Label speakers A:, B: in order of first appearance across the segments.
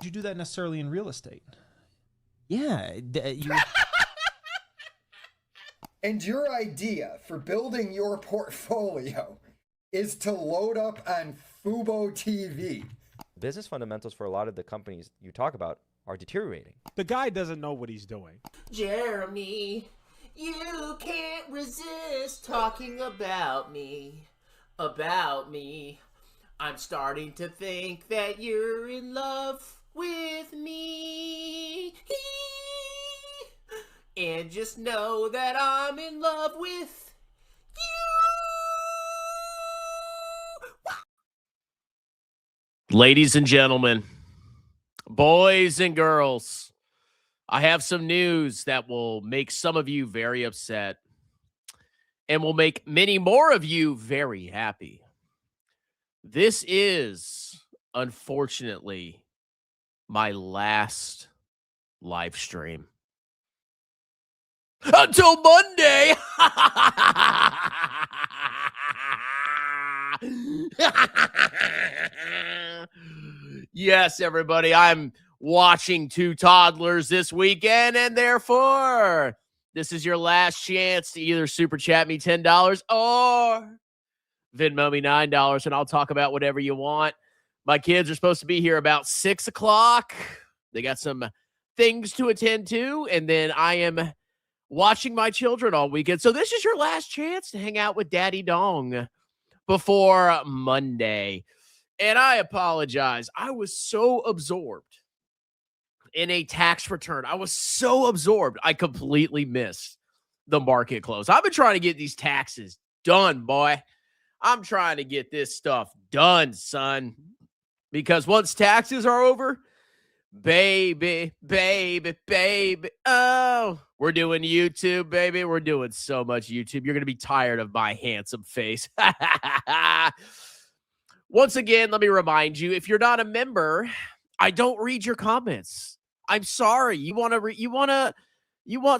A: you do that necessarily in real estate?
B: Yeah.
C: And your idea for building your portfolio is to load up on Fubo TV.
D: Business fundamentals for a lot of the companies you talk about are deteriorating.
E: The guy doesn't know what he's doing.
F: Jeremy, you can't resist talking about me. I'm starting to think that you're in love with me. And just know that I'm in love with you. Ladies and gentlemen, boys and girls, I have some news that will make some of you very upset and will make many more of you very happy. This is, unfortunately, my last live stream. Until Monday! Yes, everybody, I'm watching two toddlers this weekend, and therefore, this is your last chance to either super chat me $10 or Venmo me $9, and I'll talk about whatever you want. My kids are supposed to be here about 6 o'clock. They got some things to attend to, and then I am watching my children all weekend. So this is your last chance to hang out with Daddy Dong before Monday. And I apologize. I was so absorbed in a tax return. I was so absorbed. I completely missed the market close. I've been trying to get these taxes done, boy. I'm trying to get this stuff done, son. Because once taxes are over, baby, oh, we're doing YouTube, baby. We're doing so much YouTube. You're going to be tired of my handsome face. Once again, let me remind you, if you're not a member, I don't read your comments. I'm sorry. You want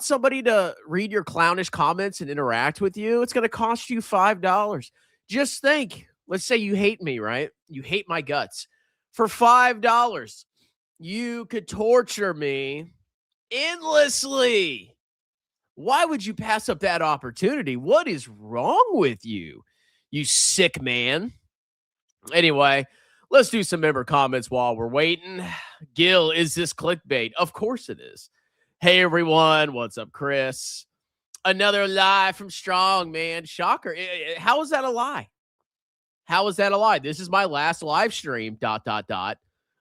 F: somebody to read your clownish comments and interact with you? It's going to cost you $5. Just think, let's say you hate me, right? You hate my guts. For $5, you could torture me endlessly. Why would you pass up that opportunity? What is wrong with you, you sick man? Anyway, let's do some member comments while we're waiting. Gil, is this clickbait? Of course it is. Hey, everyone. What's up, Chris? Another lie from Strong, man. Shocker. How is that a lie? How is that a lie? This is my last live stream, ...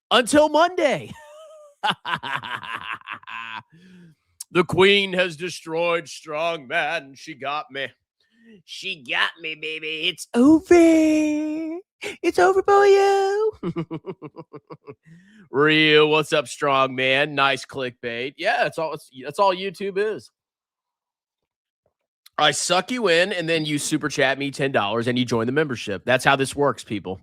F: until Monday. The queen has destroyed Strong, man. She got me. She got me, baby. It's over. It's over for you. Real, what's up, Strong, man? Nice clickbait. Yeah, that's all YouTube is. I suck you in, and then you super chat me $10, and you join the membership. That's how this works, people.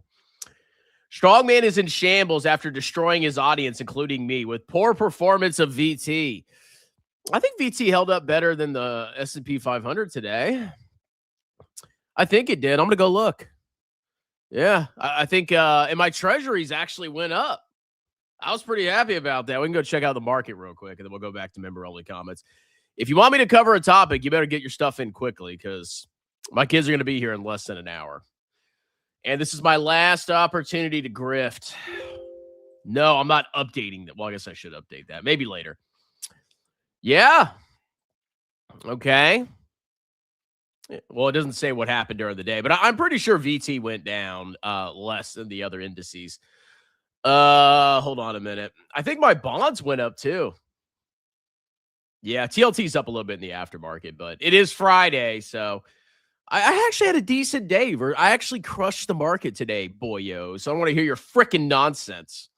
F: Strongman is in shambles after destroying his audience, including me, with poor performance of VT. I think VT held up better than the S&P 500 today. I think it did. I'm going to go look. Yeah, I think and my treasuries actually went up. I was pretty happy about that. We can go check out the market real quick, and then we'll go back to member-only comments. If you want me to cover a topic, you better get your stuff in quickly because my kids are going to be here in less than an hour. And this is my last opportunity to grift. No, I'm not updating that. Well, I guess I should update that. Maybe later. Yeah. Okay. Well, it doesn't say what happened during the day, but I'm pretty sure VT went down less than the other indices. Hold on a minute. I think my bonds went up too. Yeah, TLT's up a little bit in the aftermarket, but it is Friday, so I actually had a decent day. I actually crushed the market today, boyo. So I don't want to hear your freaking nonsense.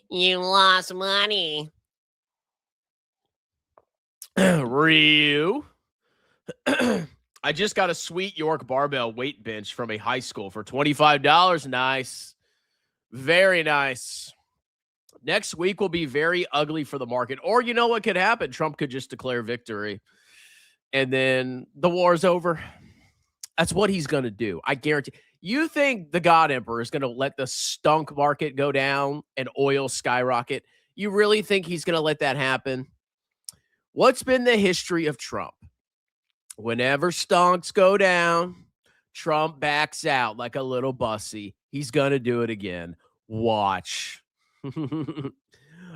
F: You lost money. Ryu. I just got a sweet York barbell weight bench from a high school for $25. Nice. Very nice. Next week will be very ugly for the market. Or you know what could happen? Trump could just declare victory. And then the war's over. That's what he's going to do. I guarantee. You think the God Emperor is going to let the stunk market go down and oil skyrocket? You really think he's going to let that happen? What's been the history of Trump? Whenever stonks go down, Trump backs out like a little bussy. He's going to do it again. Watch.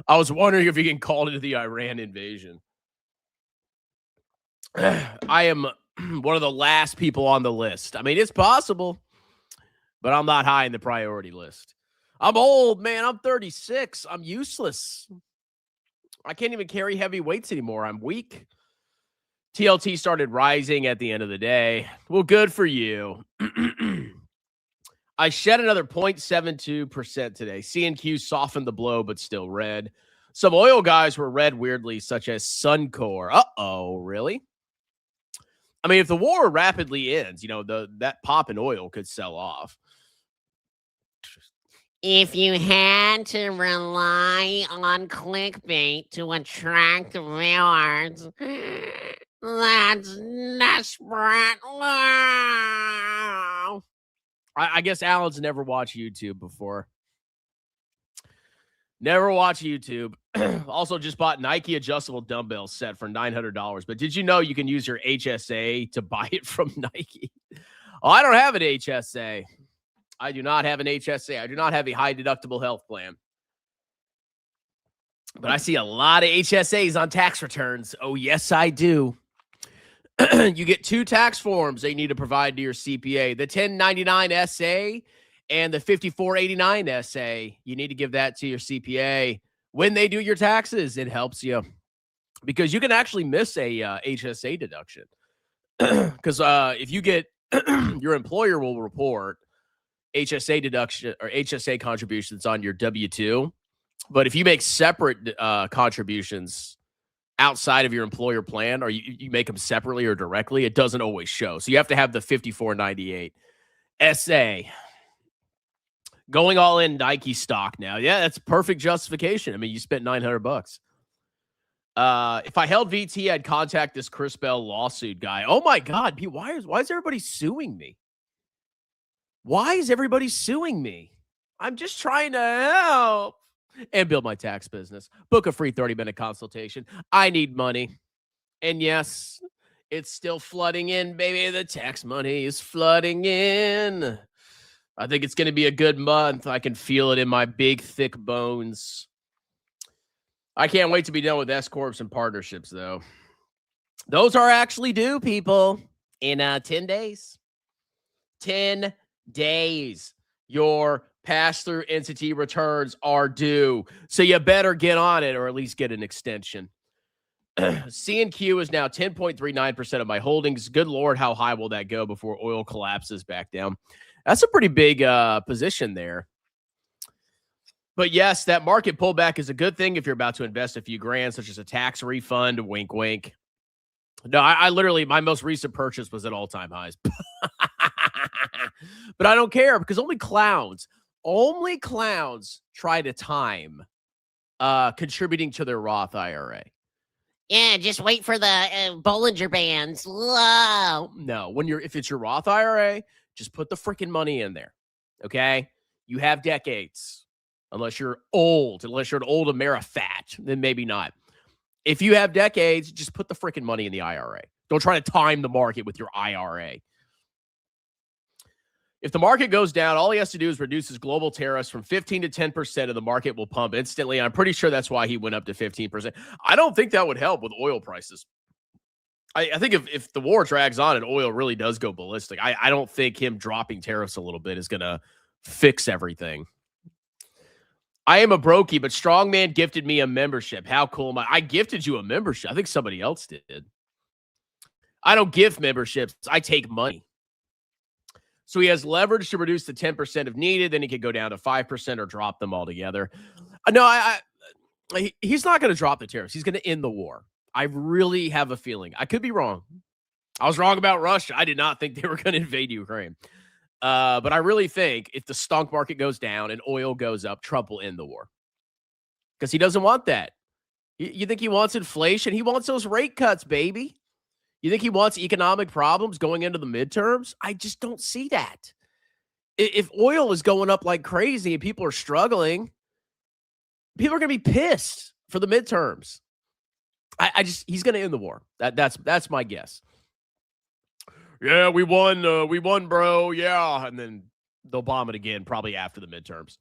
F: I was wondering if he can call it the Iran invasion. I am one of the last people on the list. I mean, it's possible, but I'm not high in the priority list. I'm old, man. I'm 36. I'm useless. I can't even carry heavy weights anymore. I'm weak. TLT started rising at the end of the day. Well, good for you. I shed another 0.72% today. C&Q softened the blow, but still red. Some oil guys were red weirdly, such as Suncor. Uh-oh, really? I mean, if the war rapidly ends, you know, that pop in oil could sell off.
G: If you had to rely on clickbait to attract viewers, that's desperate. Wow.
F: I guess Alan's never watched YouTube before. Never watched YouTube. Also just bought Nike adjustable dumbbell set for $900. But did you know you can use your HSA to buy it from Nike? Oh, I don't have an HSA. I do not have an HSA. I do not have a high deductible health plan. But I see a lot of HSAs on tax returns. Oh, yes, I do. You get 2 tax forms they need to provide to your CPA. The 1099 SA and the 5489 SA. You need to give that to your CPA when they do your taxes. It helps you because you can actually miss a HSA deduction. Because if you get your employer will report HSA deduction or HSA contributions on your W-2. But if you make separate contributions outside of your employer plan, or you make them separately or directly, it doesn't always show. So you have to have the 5498 SA. Going all in Nike stock now. Yeah, that's perfect justification. I mean, you spent $900. If I held VT, I'd contact this Chris Bell lawsuit guy. Oh my God, Pete, why is everybody suing me? Why is everybody suing me? I'm just trying to help and build my tax business. Book a free 30-minute consultation. I need money. And yes, it's still flooding in, baby. The tax money is flooding in. I think it's going to be a good month. I can feel it in my big, thick bones. I can't wait to be done with S-Corps and partnerships, though. Those are actually due, people, in 10 days. 10 days. Your pass-through entity returns are due. So you better get on it or at least get an extension. C&Q is now 10.39% of my holdings. Good Lord, how high will that go before oil collapses back down? That's a pretty big position there. But yes, that market pullback is a good thing if you're about to invest a few grand, such as a tax refund, wink, wink. No, I literally, my most recent purchase was at all-time highs. But I don't care because only clowns try to time contributing to their Roth IRA.
G: Yeah, just wait for the Bollinger Bands. Whoa.
F: No, if it's your Roth IRA, just put the freaking money in there. Okay? You have decades. Unless you're old, unless you're an old Amerifat, then maybe not. If you have decades, just put the freaking money in the IRA. Don't try to time the market with your IRA. If the market goes down, all he has to do is reduce his global tariffs from 15 to 10% of the market will pump instantly. I'm pretty sure that's why he went up to 15%. I don't think that would help with oil prices. I think if the war drags on and oil really does go ballistic, I don't think him dropping tariffs a little bit is going to fix everything. I am a brokey, but Strongman gifted me a membership. How cool am I? I gifted you a membership. I think somebody else did. I don't give memberships. I take money. So he has leverage to reduce to 10% if needed. Then he could go down to 5% or drop them altogether. No, he's not going to drop the tariffs. He's going to end the war. I really have a feeling. I could be wrong. I was wrong about Russia. I did not think they were going to invade Ukraine. But I really think if the stock market goes down and oil goes up, Trump will end the war. Because he doesn't want that. You think he wants inflation? He wants those rate cuts, baby. You think he wants economic problems going into the midterms? I just don't see that. If oil is going up like crazy and people are struggling, people are going to be pissed for the midterms. He's going to end the war. That's my guess. Yeah, we won, bro. Yeah. And then they'll bomb it again, probably after the midterms.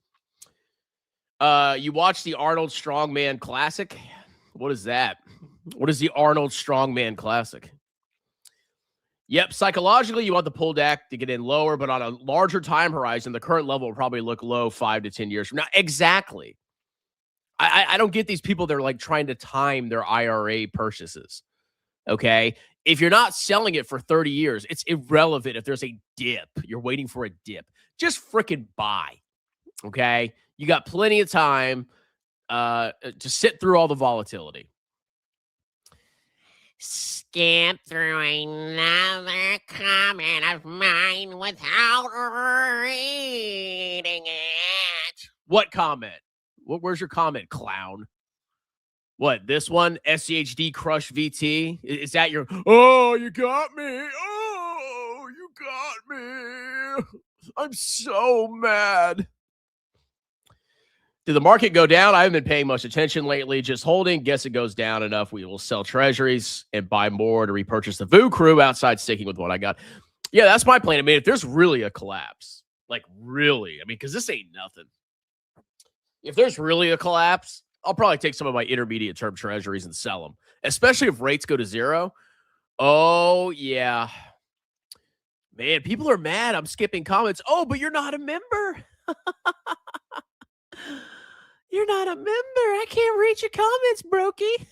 F: You watch the Arnold Strongman Classic? What is that? What is the Arnold Strongman Classic? Yep, psychologically, you want the pull deck to get in lower, but on a larger time horizon, the current level will probably look low 5 to 10 years from now. Exactly. I don't get these people that are like trying to time their IRA purchases. Okay? If you're not selling it for 30 years, it's irrelevant if there's a dip. You're waiting for a dip. Just freaking buy. Okay? You got plenty of time to sit through all the volatility.
G: Skip through another comment of mine without reading it.
F: What comment? Where's your comment, clown? What, this one? SCHD Crush VT? Is that your, oh, you got me. Oh, you got me. I'm so mad. Did the market go down? I haven't been paying much attention lately. Just holding. Guess it goes down enough. We will sell treasuries and buy more to repurchase the VU crew outside sticking with what I got. Yeah, that's my plan. I mean, if there's really a collapse, like really, I mean, because this ain't nothing. If there's really a collapse, I'll probably take some of my intermediate term treasuries and sell them, especially if rates go to zero. Oh, yeah. Man, people are mad. I'm skipping comments. Oh, but you're not a member. You're not a member. I can't read your comments, brokey.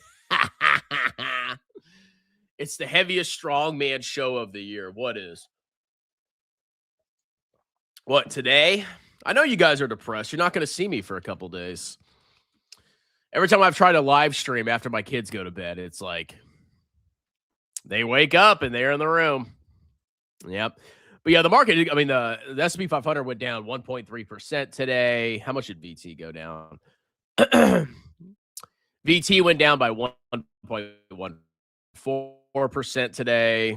F: It's the heaviest strongman show of the year. What is? What, today? I know you guys are depressed. You're not going to see me for a couple days. Every time I've tried to live stream after my kids go to bed, it's like they wake up and they're in the room. Yep. But yeah, the market, I mean, the S&P 500 went down 1.3% today. How much did VT go down? VT went down by 1.14% today.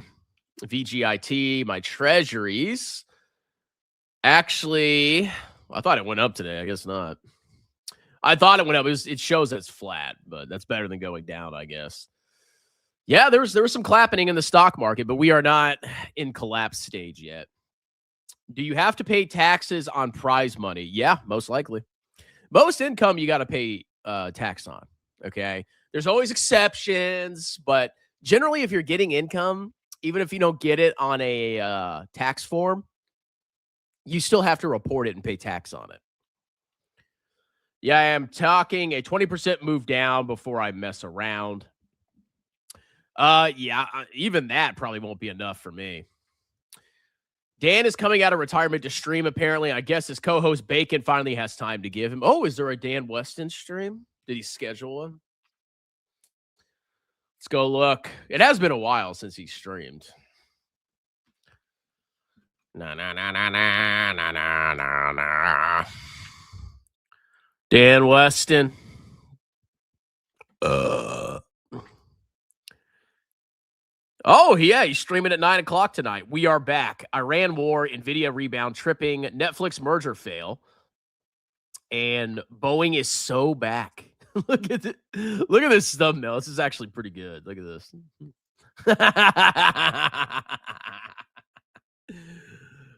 F: VGIT, my treasuries, actually, I thought it went up today. I guess not. I thought it went up. It shows that it's flat, but that's better than going down, I guess. Yeah, there was some clapping in the stock market, but we are not in collapse stage yet. Do you have to pay taxes on prize money? Yeah, most likely. Most income you got to pay tax on, okay? There's always exceptions, but generally if you're getting income, even if you don't get it on a tax form, you still have to report it and pay tax on it. Yeah, I am talking a 20% move down before I mess around. Yeah, even that probably won't be enough for me. Dan is coming out of retirement to stream, apparently. I guess his co-host Bacon finally has time to give him. Oh, is there a Dan Weston stream? Did he schedule one? Let's go look. It has been a while since he streamed. Nah. Dan Weston. Oh, yeah, he's streaming at 9 o'clock tonight. We are back. Iran war, NVIDIA rebound, tripping, Netflix merger fail, and Boeing is so back. Look at this thumbnail. This is actually pretty good. Look at this.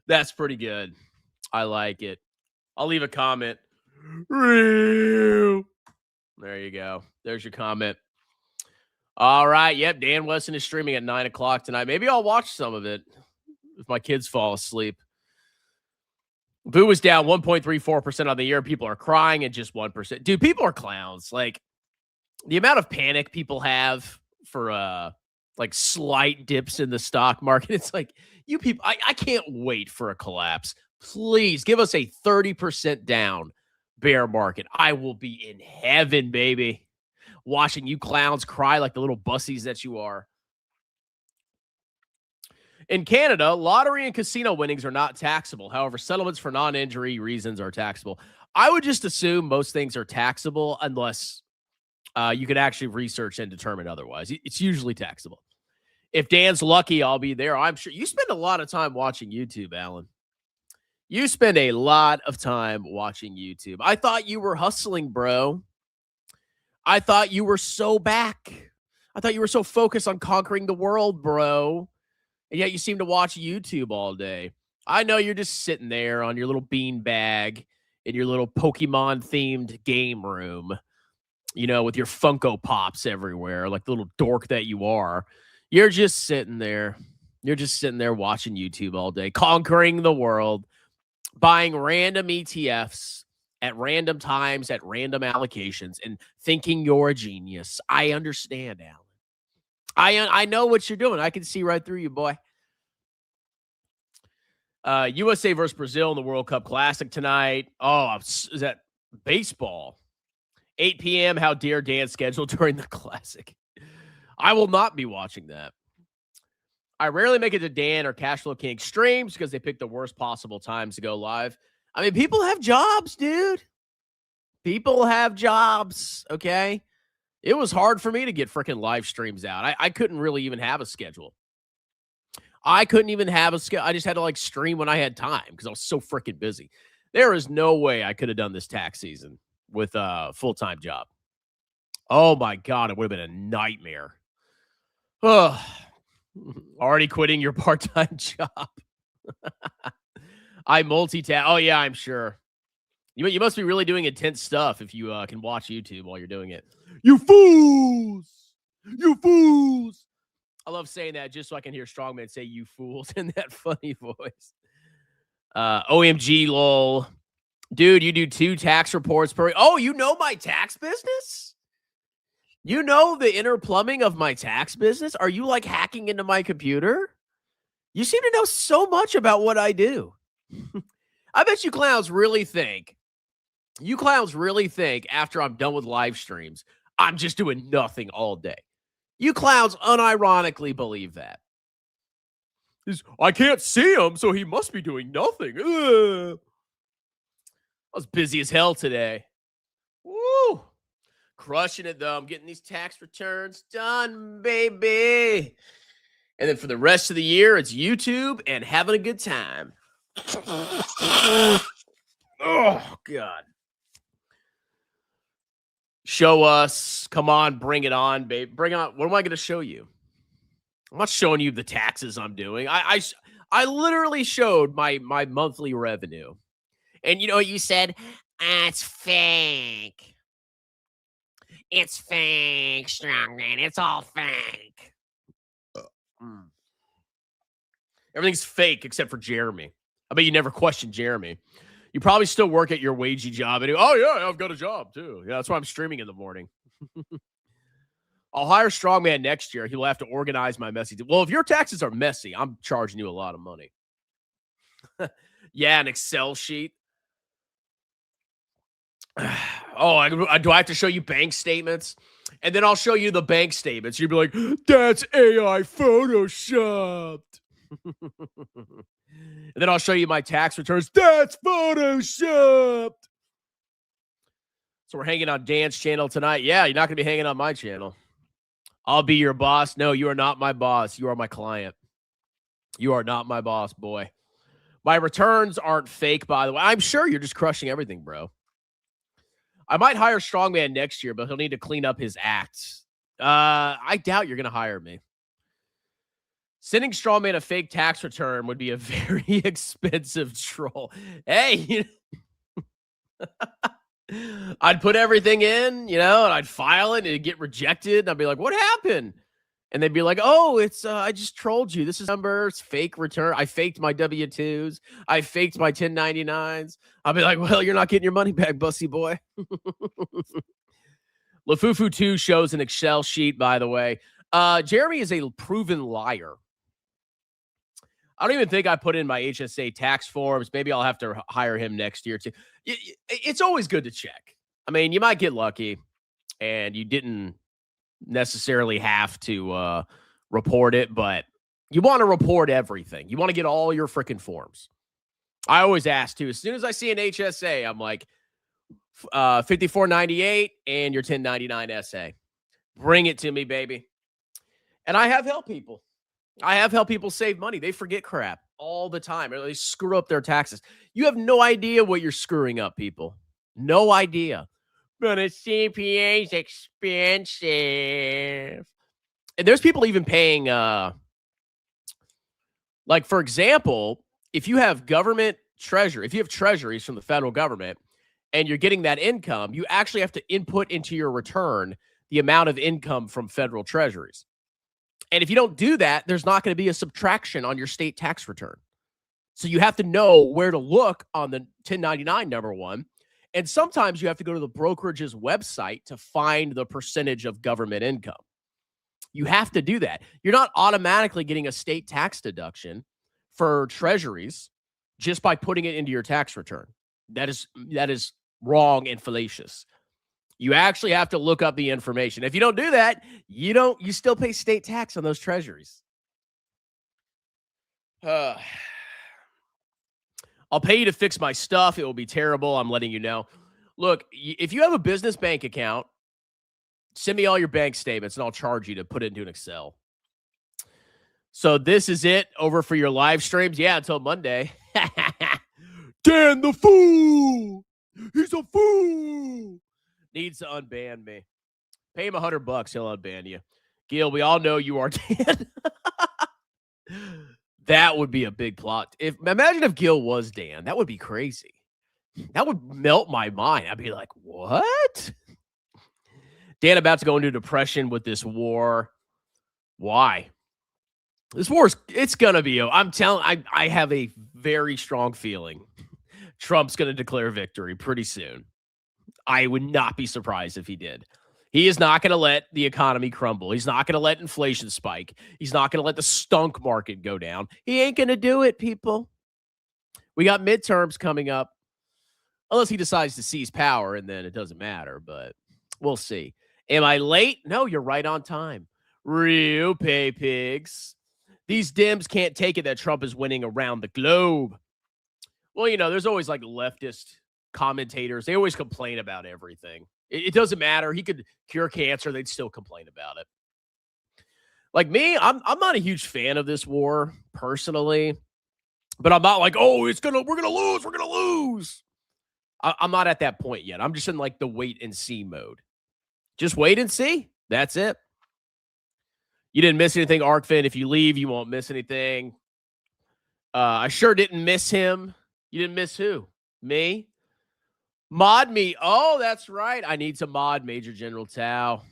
F: That's pretty good. I like it. I'll leave a comment. There you go. There's your comment. All right. Yep. Dan Weston is streaming at 9 o'clock tonight. Maybe I'll watch some of it if my kids fall asleep. VU was down 1.34% on the year. People are crying at just 1%. Dude, people are clowns. Like the amount of panic people have for like slight dips in the stock market. It's like, you people, I can't wait for a collapse. Please give us a 30% down bear market. I will be in heaven, baby. Watching you clowns cry like the little bussies that you are. In Canada, lottery and casino winnings are not taxable. However, settlements for non-injury reasons are taxable. I would just assume most things are taxable unless you can actually research and determine otherwise. It's usually taxable. If Dan's lucky, I'll be there. I'm sure you spend a lot of time watching YouTube, Alan. You spend a lot of time watching YouTube. I thought you were hustling, bro. I thought you were so back. I thought you were so focused on conquering the world, bro. And yet you seem to watch YouTube all day. I know you're just sitting there on your little bean bag in your little Pokemon-themed game room, you know, with your Funko Pops everywhere, like the little dork that you are. You're just sitting there. You're just sitting there watching YouTube all day, conquering the world, buying random ETFs at random times, at random allocations, and thinking you're a genius. I understand, Alan. I know what you're doing. I can see right through you, boy. USA versus Brazil in the World Cup Classic tonight. Oh, is that baseball? 8 p.m. How dare Dan scheduled during the Classic? I will not be watching that. I rarely make it to Dan or Cashflow King streams because they pick the worst possible times to go live. I mean, people have jobs, dude. People have jobs, okay? It was hard for me to get freaking live streams out. I couldn't really even have a schedule. I couldn't even have a schedule. I just had to like stream when I had time because I was so freaking busy. There is no way I could have done this tax season with a full-time job. Oh my God, it would have been a nightmare. Oh, already quitting your part-time job. I multitask. Oh yeah, I'm sure. You must be really doing intense stuff if you can watch YouTube while you're doing it. You fools! You fools! I love saying that just so I can hear Strongman say "you fools" in that funny voice. OMG, lol. Dude, you do 2 tax reports per... Oh, you know my tax business? You know the inner plumbing of my tax business? Are you like hacking into my computer? You seem to know so much about what I do. I bet you clowns really think after I'm done with live streams, I'm just doing nothing all day. You clowns unironically believe that. I can't see him, so he must be doing nothing. Ugh. I was busy as hell today. Woo! Crushing it, though. I'm getting these tax returns done, baby. And then for the rest of the year, it's YouTube and having a good time. Oh, God. Show us. Come on, bring it on, babe. Bring it on. What am I going to show you? I'm not showing you the taxes I'm doing. I literally showed my monthly revenue. And you know what you said? It's fake. It's fake, Strongman. It's all fake. Everything's fake except for Jeremy. I bet you never questioned Jeremy. You probably still work at your wagey job. And oh, yeah, I've got a job, too. Yeah, that's why I'm streaming in the morning. I'll hire Strongman next year. He'll have to organize my messy. Well, if your taxes are messy, I'm charging you a lot of money. Yeah, an Excel sheet. Oh, do I have to show you bank statements? And then I'll show you the bank statements. You'd be like, that's AI photoshopped. And then I'll show you my tax returns. That's photoshopped. So we're hanging on Dan's channel tonight. Yeah, you're not going to be hanging on my channel. I'll be your boss. No, you are not my boss. You are my client. You are not my boss, boy. My returns aren't fake, by the way. I'm sure you're just crushing everything, bro. I might hire Strongman next year, but he'll need to clean up his acts. I doubt you're going to hire me. Sending Strongman a fake tax return would be a very expensive troll. Hey, I'd put everything in, you know, and I'd file it and it'd get rejected. And I'd be like, what happened? And they'd be like, oh, it's, I just trolled you. This is numbers, fake return. I faked my W-2s. I faked my 1099s. I'll be like, well, you're not getting your money back, bussy boy. LaFufu 2 shows an Excel sheet, by the way. Jeremy is a proven liar. I don't even think I put in my HSA tax forms. Maybe I'll have to hire him next year too. It's always good to check. I mean, you might get lucky and you didn't necessarily have to report it, but you want to report everything. You want to get all your freaking forms. I always ask too. As soon as I see an HSA, I'm like, 5498 and your 1099 SA. Bring it to me, baby. And I have helped people. I have helped people save money. They forget crap. all the time. Or they screw up their taxes. You have no idea what you're screwing up, people. No idea. But a CPA is expensive. And there's people even paying, like, for example, if you have government treasury, if you have treasuries from the federal government and you're getting that income, you actually have to input into your return the amount of income from federal treasuries. And if you don't do that, there's not going to be a subtraction on your state tax return. So you have to know where to look on the 1099, number one. And sometimes you have to go to the brokerage's website to find the percentage of government income. You have to do that. You're not automatically getting a state tax deduction for treasuries just by putting it into your tax return. That is wrong and fallacious. You actually have to look up the information. If you don't do that, you still pay state tax on those treasuries. I'll pay you to fix my stuff. It will be terrible. I'm letting you know. Look, if you have a business bank account, send me all your bank statements and I'll charge you to put it into an Excel. So this is it over for your live streams. Yeah, until Monday. Dan the fool. He's a fool. Needs to unban me. Pay him $100. He'll unban you. Gil, we all know you are Dan. That would be a big plot. Imagine if Gil was Dan. That would be crazy. That would melt my mind. I'd be like, what? Dan about to go into depression with this war. Why? This war it's gonna be. I have a very strong feeling Trump's gonna declare victory pretty soon. I would not be surprised if he did. He is not going to let the economy crumble. He's not going to let inflation spike. He's not going to let the stunk market go down. He ain't going to do it, people. We got midterms coming up. Unless he decides to seize power, and then it doesn't matter, but we'll see. Am I late? No, you're right on time. Real pay pigs. These Dems can't take it that Trump is winning around the globe. Well, there's always like leftist commentators. They always complain about everything. It doesn't matter. He could cure cancer. They'd still complain about it. Like me, I'm not a huge fan of this war personally, but I'm not like, oh, we're going to lose. I'm not at that point yet. I'm just in like the wait and see mode. Just wait and see. That's it. You didn't miss anything, Arkfin. If you leave, you won't miss anything. I sure didn't miss him. You didn't miss who? Me? Mod me. Oh, that's right. I need to mod Major General Tao.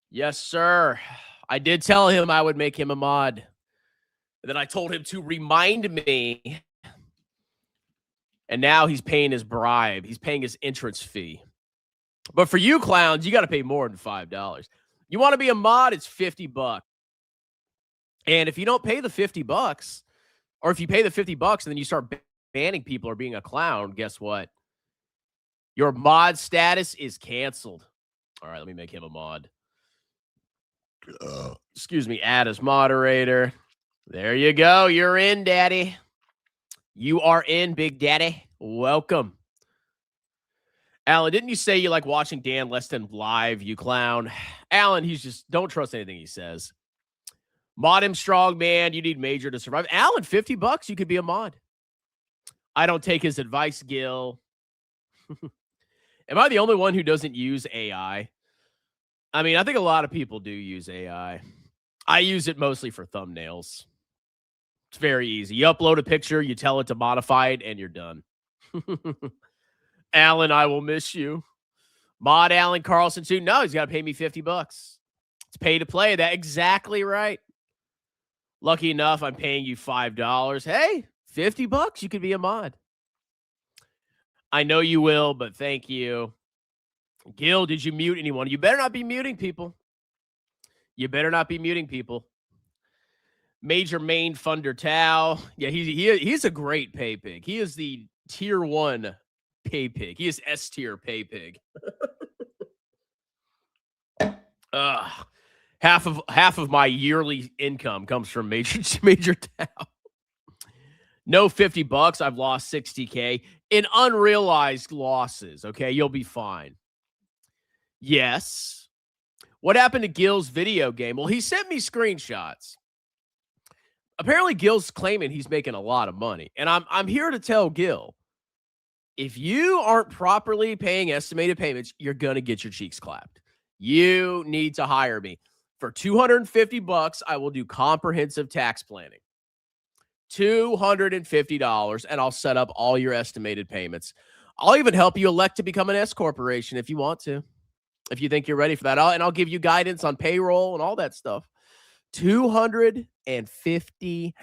F: Yes, sir. I did tell him I would make him a mod. And then I told him to remind me. And now he's paying his bribe. He's paying his entrance fee. But for you clowns, you got to pay more than $5. You want to be a mod, it's $50. And if you don't pay the $50, or if you pay the $50 and then you start banning people or being a clown, guess what? Your mod status is canceled. All right, let me make him a mod. Excuse me, add as moderator. There you go. You're in, Daddy. You are in, Big Daddy. Welcome. Alan, didn't you say you like watching Dan less than live, you clown? Alan, he's just, don't trust anything he says. Mod him strong, man. You need Major to survive. Alan, $50, you could be a mod. I don't take his advice, Gil. Am I the only one who doesn't use AI? I mean, I think a lot of people do use AI. I use it mostly for thumbnails. It's very easy. You upload a picture, you tell it to modify it, and you're done. Alan, I will miss you. Mod Alan Carlson too. No, he's got to pay me $50. It's pay to play. That's exactly right. Lucky enough, I'm paying you $5. Hey, $50, you could be a mod. I know you will, but thank you. Gil, did you mute anyone? You better not be muting people. You better not be muting people. Major Main Funder Tao. Yeah, he's a great pay pig. He is the tier 1 pay pig. He is S tier pay pig. Half of my yearly income comes from Major Tao. No $50. I've lost $60K in unrealized losses. Okay, you'll be fine. Yes. What happened to Gil's video game? Well, he sent me screenshots. apparently Gil's claiming he's making a lot of money. And I'm here to tell Gil, if you aren't properly paying estimated payments, you're going to get your cheeks clapped. You need to hire me. For $250, I will do comprehensive tax planning. $250, and I'll set up all your estimated payments. I'll even help you elect to become an S corporation if you want to, if you think you're ready for that. I'll give you guidance on payroll and all that stuff. $250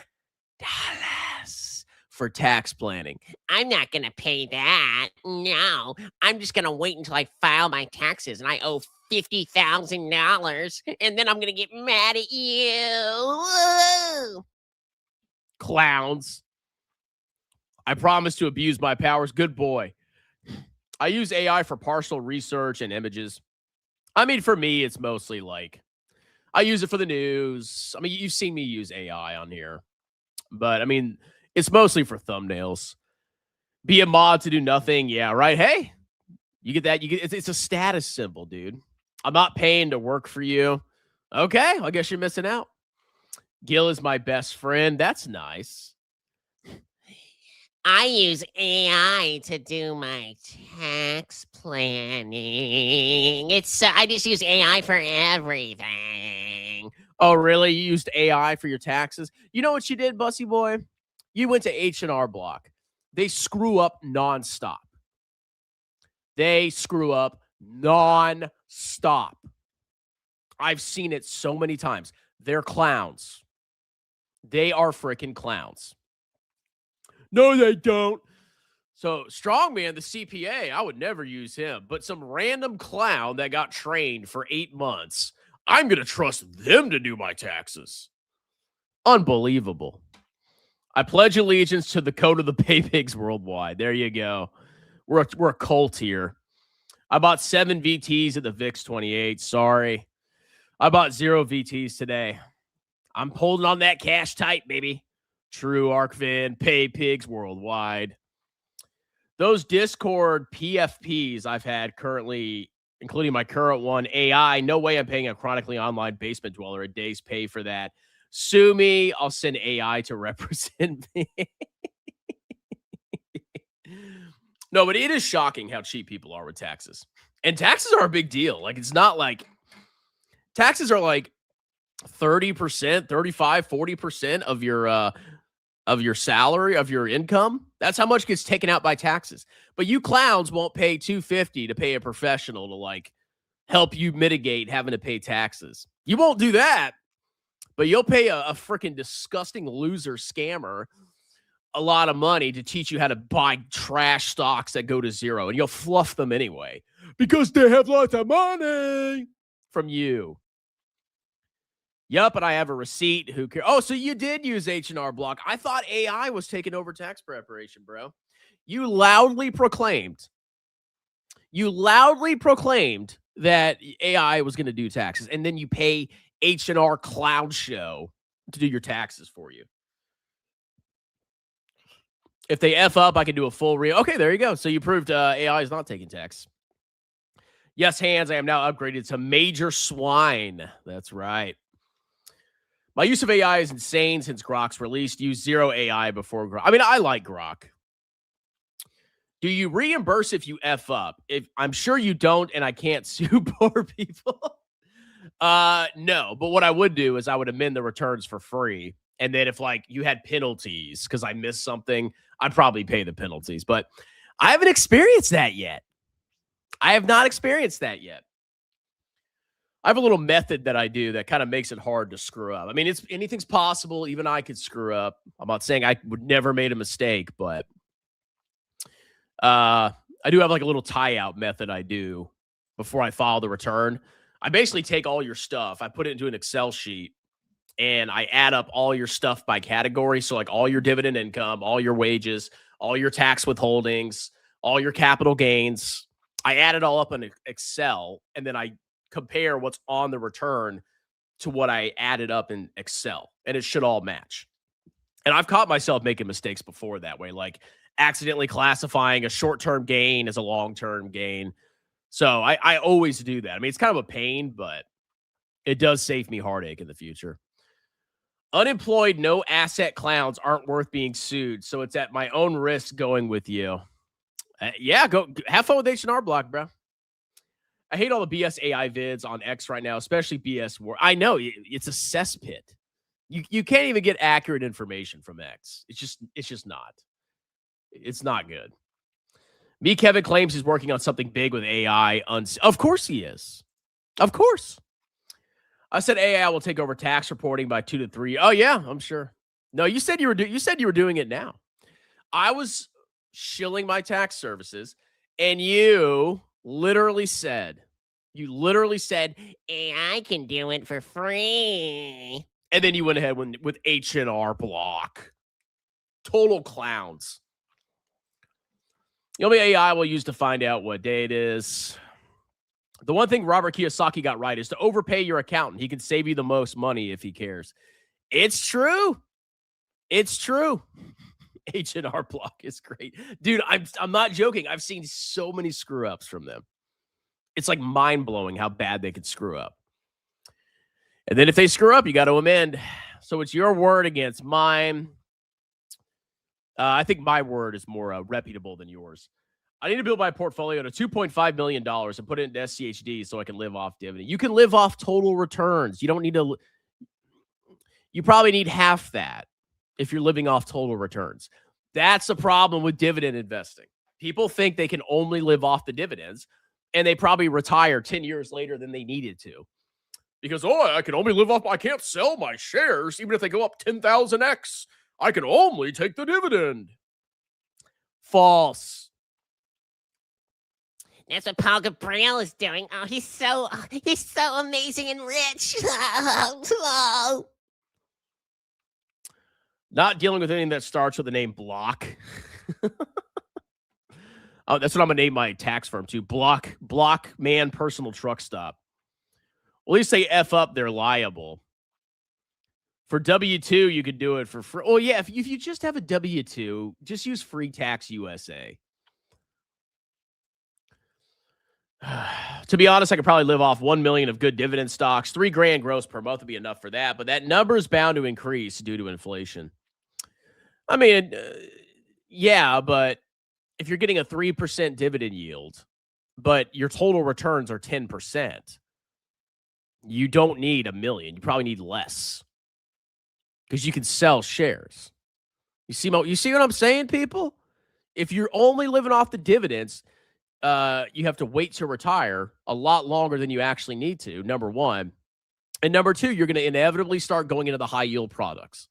F: for tax planning.
G: I'm not going to pay that. No, I'm just going to wait until I file my taxes and I owe $50,000 and then I'm going to get mad at you. Woo!
F: Clowns. I promise to abuse my powers. Good boy. I use AI for partial research and images. I mean, for me, it's mostly like, I use it for the news. I mean, you've seen me use AI on here. But, I mean, it's mostly for thumbnails. Be a mod to do nothing. Yeah, right? Hey, you get that? It's a status symbol, dude. I'm not paying to work for you. Okay, I guess you're missing out. Gil is my best friend. That's nice.
G: I use AI to do my tax planning. I just use AI for everything.
F: Oh, really? You used AI for your taxes? You know what you did, Bussy boy? You went to H&R Block. They screw up nonstop. They screw up nonstop. I've seen it so many times. They're clowns. They are freaking clowns. No, they don't. So, Strongman, the CPA, I would never use him. But some random clown that got trained for 8 months, I'm going to trust them to do my taxes. Unbelievable. I pledge allegiance to the code of the pay pigs worldwide. There you go. We're a cult here. I bought 7 VTs at the VIX 28. Sorry. I bought 0 VTs today. I'm holding on that cash tight, baby. True ArcVin, pay pigs worldwide. Those Discord PFPs I've had currently, including my current one, AI, no way I'm paying a chronically online basement dweller a day's pay for that. Sue me. I'll send AI to represent me. No, but it is shocking how cheap people are with taxes. And taxes are a big deal. Like, it's not like taxes are like 30%, 35, 40% of your salary, of your income. That's how much gets taken out by taxes. But you clowns won't pay $250 to pay a professional to like help you mitigate having to pay taxes. You won't do that, but you'll pay a freaking disgusting loser scammer a lot of money to teach you how to buy trash stocks that go to zero, and you'll fluff them anyway because they have lots of money from you. Yup, and I have a receipt. Who cares? Oh, so you did use H&R Block. I thought AI was taking over tax preparation, bro. You loudly proclaimed that AI was going to do taxes, and then you pay H&R Cloud Show to do your taxes for you. If they F up, I can do a full Okay, there you go. So you proved AI is not taking tax. Yes, hands, I am now upgraded to Major Swine. That's right. My use of AI is insane since Grok's released. Use 0 AI before Grok. I mean, I like Grok. Do you reimburse if you F up? I'm sure you don't, and I can't sue poor people. No, but what I would do is I would amend the returns for free. And then if like you had penalties because I missed something, I'd probably pay the penalties. But I haven't experienced that yet. I have not experienced that yet. I have a little method that I do that kind of makes it hard to screw up. I mean, anything's possible. Even I could screw up. I'm not saying I would never made a mistake, but I do have like a little tie out method I do before I file the return. I basically take all your stuff, I put it into an Excel sheet, and I add up all your stuff by category. So like all your dividend income, all your wages, all your tax withholdings, all your capital gains. I add it all up in Excel, and then I compare what's on the return to what I added up in Excel, and it should all match. And I've caught myself making mistakes before that way, like accidentally classifying a short-term gain as a long-term gain. So I always do that. I mean, it's kind of a pain, but it does save me heartache in the future. Unemployed, no asset clowns aren't worth being sued, so it's at my own risk going with you. Yeah, go have fun with H&R Block, bro. I hate all the BS AI vids on X right now, especially BS War. I know it's a cesspit. You can't even get accurate information from X. It's just not. It's not good. Me, Kevin claims he's working on something big with AI. Of course he is. Of course. I said AI will take over tax reporting by 2 to 3. Oh yeah, I'm sure. No, you said you were doing it now. I was shilling my tax services, and you literally said,
G: AI can do it for free.
F: and then you went ahead with H&R Block. Total clowns. The only AI we'll use to find out what day it is. The one thing Robert Kiyosaki got right is to overpay your accountant. He can save you the most money if he cares. It's true. It's true. H&R Block is great. Dude, I'm not joking. I've seen so many screw-ups from them. It's like mind-blowing how bad they could screw up. And then if they screw up, you got to amend. So it's your word against mine. I think my word is more reputable than yours. I need to build my portfolio to $2.5 million and put it into SCHD so I can live off dividend. You can live off total returns. You don't need to. You probably need half that if you're living off total returns. That's the problem with dividend investing. People think they can only live off the dividends, and they probably retire 10 years later than they needed to. Because, I can only live off, I can't sell my shares, even if they go up 10,000x. I can only take the dividend. False.
G: That's what Paul Gabriel is doing. Oh, he's so amazing and rich.
F: Not dealing with anything that starts with the name Block. Oh, that's what I'm going to name my tax firm too. Block Man Personal Truck Stop. Well, at least they F up, they're liable. For W-2, you could do it for free. Oh, yeah, if you just have a W-2, just use Free Tax USA. To be honest, I could probably live off 1 million of good dividend stocks. $3,000 gross per month would be enough for that, but that number is bound to increase due to inflation. I mean, yeah, but if you're getting a 3% dividend yield, but your total returns are 10%, you don't need 1 million. You probably need less because you can sell shares. You see what I'm saying, people? If you're only living off the dividends, you have to wait to retire a lot longer than you actually need to, number one. And number two, you're going to inevitably start going into the high yield products.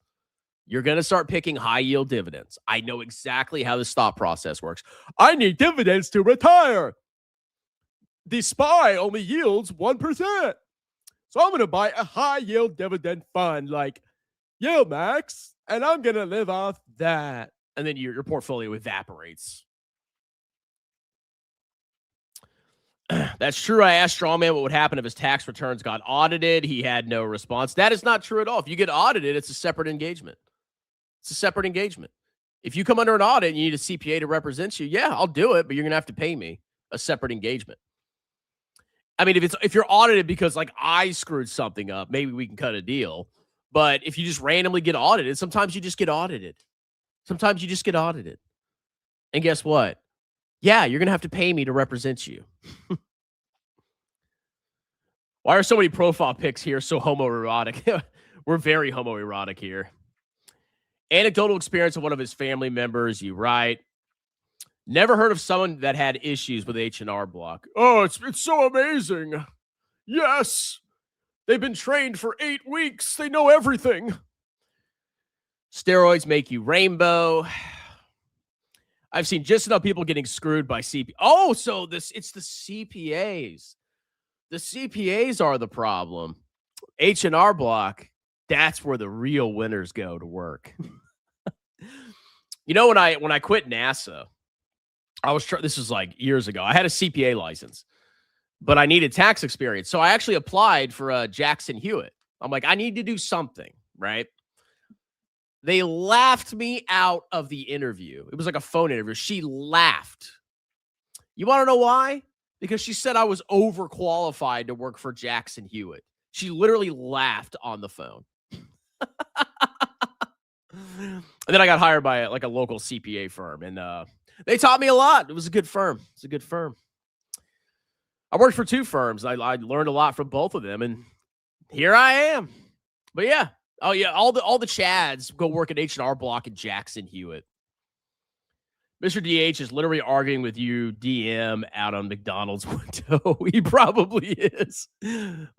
F: You're going to start picking high yield dividends. I know exactly how this thought process works. I need dividends to retire. The SPY only yields 1%. So I'm going to buy a high yield dividend fund like Yield Max, and I'm going to live off that. And then your portfolio evaporates. That's true. I asked Strongman what would happen if his tax returns got audited. He had no response. That is not true at all. If you get audited, it's a separate engagement. It's a separate engagement. If you come under an audit and you need a CPA to represent you, yeah, I'll do it, but you're going to have to pay me a separate engagement. I mean, if you're audited because like I screwed something up, maybe we can cut a deal. But if you just randomly get audited, sometimes you just get audited. Sometimes you just get audited. And guess what? Yeah, you're going to have to pay me to represent you. Why are so many profile pics here so homoerotic? We're very homoerotic here. Anecdotal experience of one of his family members. You right. Never heard of someone that had issues with H&R Block. Oh, it's so amazing. Yes. They've been trained for 8 weeks. They know everything. Steroids make you rainbow. I've seen just enough people getting screwed by CPAs. Oh, so it's the CPAs. The CPAs are the problem. H&R Block, that's where the real winners go to work. You know, when I quit NASA, this was like years ago. I had a CPA license, but I needed tax experience. So I actually applied for Jackson Hewitt. I'm like, I need to do something, right? They laughed me out of the interview. It was like a phone interview. She laughed. You want to know why? Because she said I was overqualified to work for Jackson Hewitt. She literally laughed on the phone. And then I got hired by a local CPA firm, and they taught me a lot. It was a good firm. It's a good firm. I worked for 2 firms. I learned a lot from both of them, and here I am. But yeah. Oh yeah, all the Chads go work at H&R Block and Jackson Hewitt. Mr. DH is literally arguing with you, DM, out on McDonald's window. He probably is.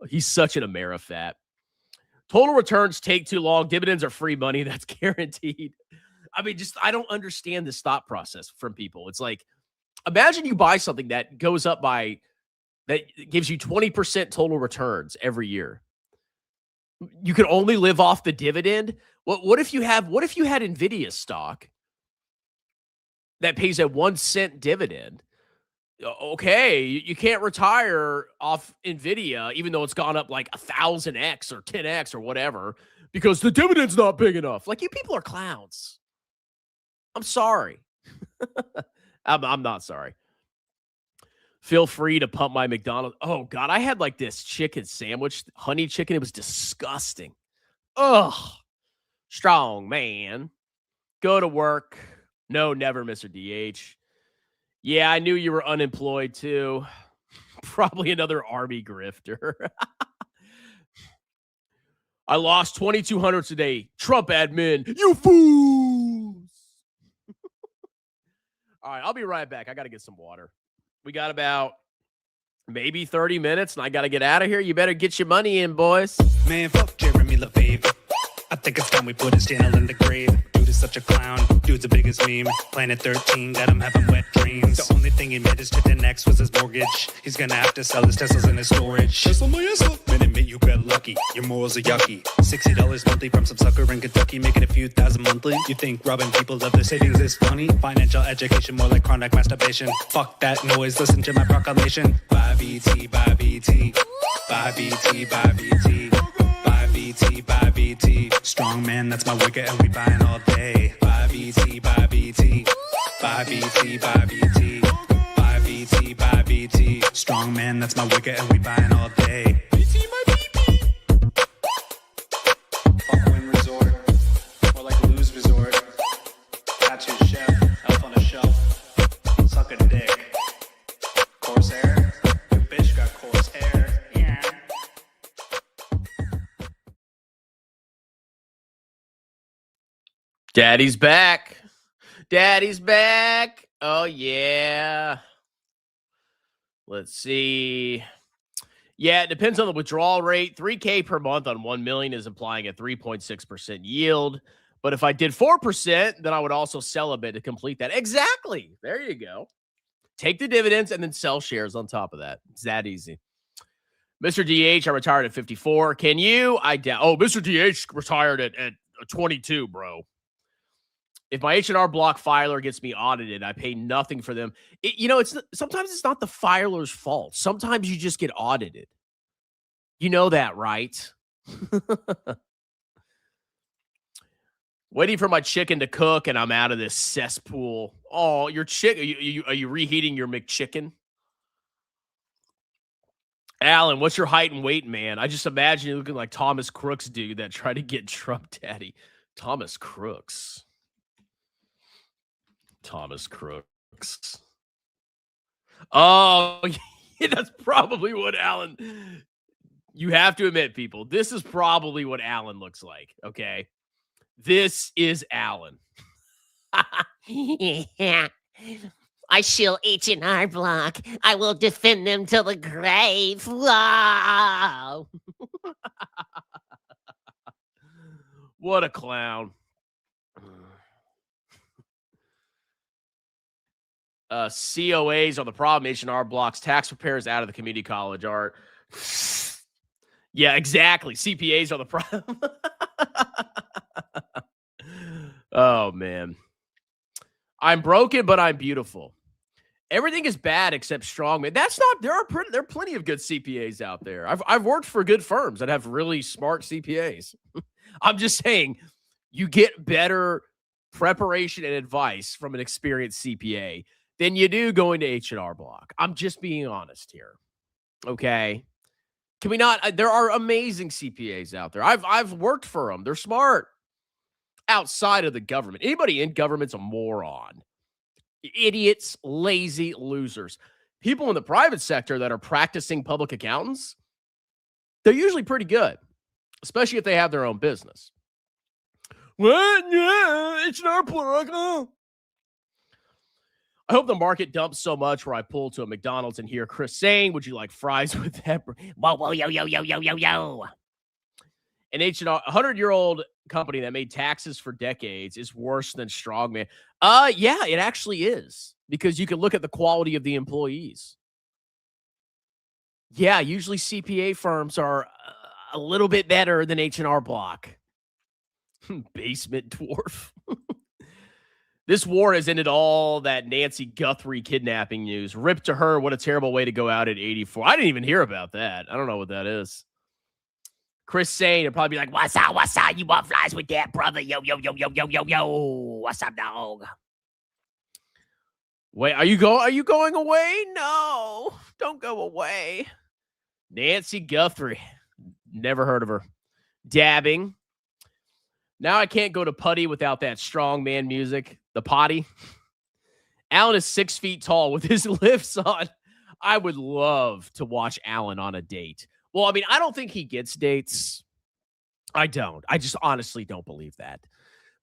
F: He's such an Amerifat. Total returns take too long. Dividends are free money. That's guaranteed. I mean, I don't understand this thought process from people. It's like, imagine you buy something that goes up that gives you 20% total returns every year. You can only live off the dividend. What if you had Nvidia stock that pays a 1 cent dividend? Okay, you can't retire off Nvidia, even though it's gone up like 1,000x or 10x or whatever, because the dividend's not big enough. Like, you people are clowns. I'm sorry. I'm not sorry. Feel free to pump my McDonald's. Oh, God, I had like this chicken sandwich, honey chicken. It was disgusting. Ugh. Strong man. Go to work. No, never, Mr. DH. Yeah, I knew you were unemployed, too. Probably another Army grifter. I lost 2,200 today. Trump admin. You fools. All right, I'll be right back. I got to get some water. We got about maybe 30 minutes, and I got to get out of here. You better get your money in, boys.
H: Man, fuck Jeremy LaFave. I think it's time we put his channel in the grave. Dude is such a clown. Dude's the biggest meme. Planet 13, got him having wet dreams. The only thing he made his chicken next was his mortgage. He's gonna have to sell his Teslas in his storage. Tesla, my Tesla. Man, admit you got lucky. Your morals are yucky. $60 monthly from some sucker in Kentucky, making a few thousand monthly. You think robbing people of their savings is funny? Financial education, more like chronic masturbation. Fuck that noise, listen to my proclamation. Buy BT, buy BT. Buy BT, buy BT. Buy BT, buy BT. Strong man, that's my wicket, and we buying all day. Buy BT, buy BT. Buy BT, buy BT. Buy BT, buy BT. Strong man, that's my wicket, and we buying all day. BT, my BT. Fuckwin Resort, more like Lou's Resort. Tattoo chef, elf on a shelf. Suck a dick. Corsair, your bitch got coarse hair. Yeah.
F: Daddy's back. Daddy's back. Oh, yeah. Let's see. Yeah, it depends on the withdrawal rate. $3K per month on $1 million is implying a 3.6% yield. But if I did 4%, then I would also sell a bit to complete that. Exactly. There you go. Take the dividends and then sell shares on top of that. It's that easy. Mr. DH, I retired at 54. Can you? I doubt. Oh, Mr. DH retired at 22, bro. If my H&R Block filer gets me audited, I pay nothing for them. Sometimes it's not the filer's fault. Sometimes you just get audited. You know that, right? Waiting for my chicken to cook, and I'm out of this cesspool. Oh, your chicken. Are you reheating your McChicken? Alan, what's your height and weight, man? I just imagine you looking like Thomas Crooks dude that tried to get Trump daddy. Thomas Crooks. Oh, that's probably what Alan. You have to admit, people, this is probably what Alan looks like. Okay. This is Alan.
G: Yeah. I shill H&R Block. I will defend them till the grave. Wow.
F: What a clown. COAs are the problem. H&R Block's tax preparers out of the community college art. Yeah, exactly. CPAs are the problem. Oh, man. I'm broken, but I'm beautiful. Everything is bad except strongman. That's not. There are plenty of good CPAs out there. I've worked for good firms that have really smart CPAs. I'm just saying, you get better preparation and advice from an experienced CPA than you do going to H&R Block. I'm just being honest here. Okay. Can we not? There are amazing CPAs out there. I've worked for them. They're smart. outside of the government. Anybody in government's a moron. Idiots, lazy losers. People in the private sector that are practicing public accountants, they're usually pretty good, especially if they have their own business. What? Yeah, H&R Block. Oh. I hope the market dumps so much where I pull to a McDonald's and hear Chris saying, "Would you like fries with that?"
G: Whoa, yo, yo, yo, yo, yo, yo.
F: An H&R, 100-year-old company that made taxes for decades is worse than Strongman. Yeah, it actually is, because you can look at the quality of the employees. Yeah, usually CPA firms are a little bit better than H&R Block. Basement dwarf. This war has ended all that Nancy Guthrie kidnapping news. Rip to her. What a terrible way to go out at 84. I didn't even hear about that. I don't know what that is. Chris Sane would probably be like,
G: What's up? What's up? You want flies with that, brother? Yo, yo, yo, yo, yo, yo, yo. What's up, dog?
F: wait, are you going away? No, don't go away. Nancy Guthrie. Never heard of her. Dabbing. Now I can't go to putty without that strong man music. The potty. Alan is 6 feet tall with his lifts on. I would love to watch Alan on a date. Well, I mean, I don't think he gets dates. I don't. I just honestly don't believe that.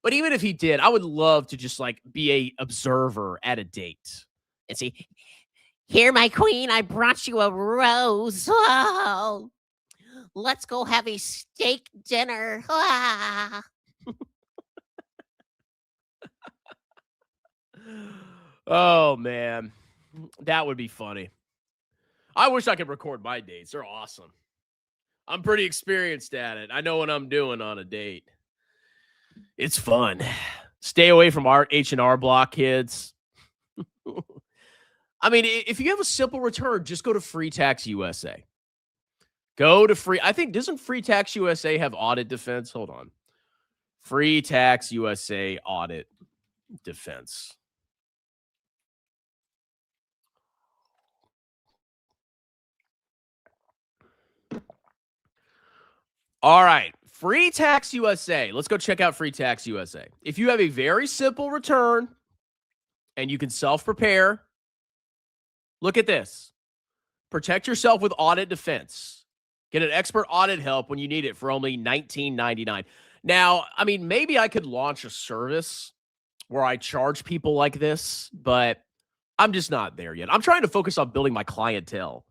F: But even if he did, I would love to just like be a observer at a date
G: and see, here, my queen, I brought you a rose. Oh, let's go have a steak dinner. Ah.
F: Oh, man. That would be funny. I wish I could record my dates. They're awesome. I'm pretty experienced at it. I know what I'm doing on a date. It's fun. Stay away from H&R Block, kids. I mean, if you have a simple return, just go to Free Tax USA. Go to Free. I think, doesn't Free Tax USA have audit defense? Hold on. Free Tax USA audit defense. All right. Free Tax USA. Let's go check out Free Tax USA. If you have a very simple return and you can self-prepare, look at this. Protect yourself with audit defense. Get an expert audit help when you need it for only $19.99. Now, I mean, maybe I could launch a service where I charge people like this, but I'm just not there yet. I'm trying to focus on building my clientele.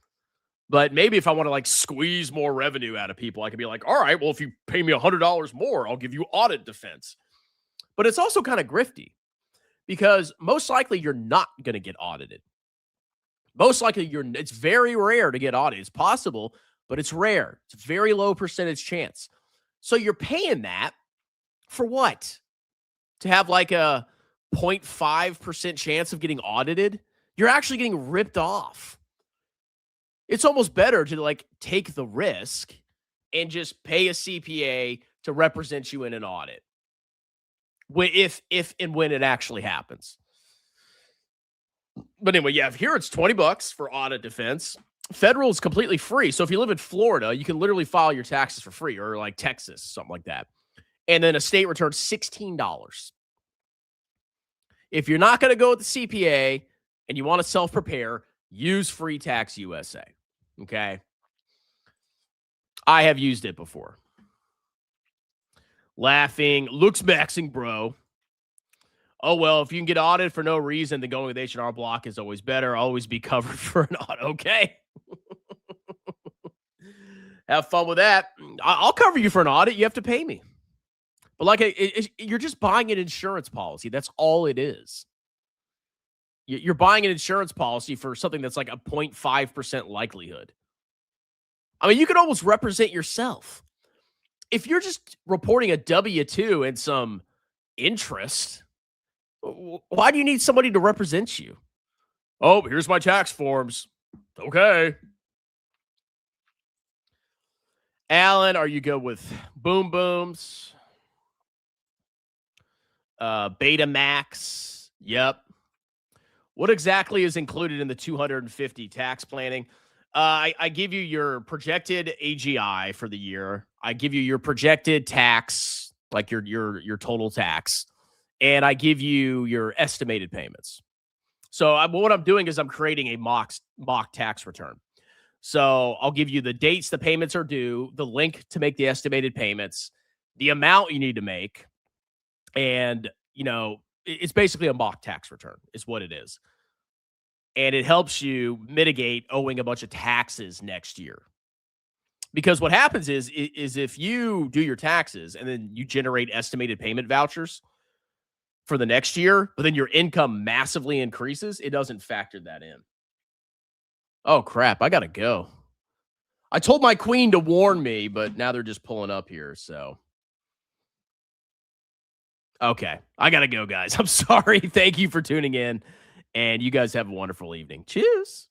F: But maybe if I want to like squeeze more revenue out of people, I could be like, all right, well, if you pay me $100 more, I'll give you audit defense. But it's also kind of grifty because most likely you're not going to get audited. Most likely it's very rare to get audited. It's possible, but it's rare. It's a very low percentage chance. So you're paying that for what? To have like a 0.5% chance of getting audited? You're actually getting ripped off. It's almost better to like take the risk and just pay a CPA to represent you in an audit. If and when it actually happens. But anyway, yeah, here it's $20 for audit defense. Federal is completely free. So if you live in Florida, you can literally file your taxes for free, or like Texas, something like that. And then a state return, $16. If you're not going to go with the CPA and you want to self-prepare, use Free Tax USA. Okay. I have used it before. Laughing. Looks maxing, bro. Oh, well, if you can get audited for no reason, then going with H&R Block is always better. Always be covered for an audit. Okay. Have fun with that. I'll cover you for an audit. You have to pay me. But like, you're just buying an insurance policy. That's all it is. You're buying an insurance policy for something that's like a 0.5% likelihood. I mean, you could almost represent yourself. If you're just reporting a W-2 and some interest, why do you need somebody to represent you? Oh, here's my tax forms. Okay. Alan, are you good with boom booms? Betamax. Yep. What exactly is included in the 250 tax planning? I give you your projected AGI for the year. I give you your projected tax, like your total tax, and I give you your estimated payments. So what I'm doing is I'm creating a mock tax return. So I'll give you the dates the payments are due, the link to make the estimated payments, the amount you need to make, and it's basically a mock tax return is what it is. And it helps you mitigate owing a bunch of taxes next year. Because what happens is if you do your taxes and then you generate estimated payment vouchers for the next year, but then your income massively increases, it doesn't factor that in. Oh, crap. I got to go. I told my queen to warn me, but now they're just pulling up here, so. Okay. I got to go, guys. I'm sorry. Thank you for tuning in, and you guys have a wonderful evening. Cheers.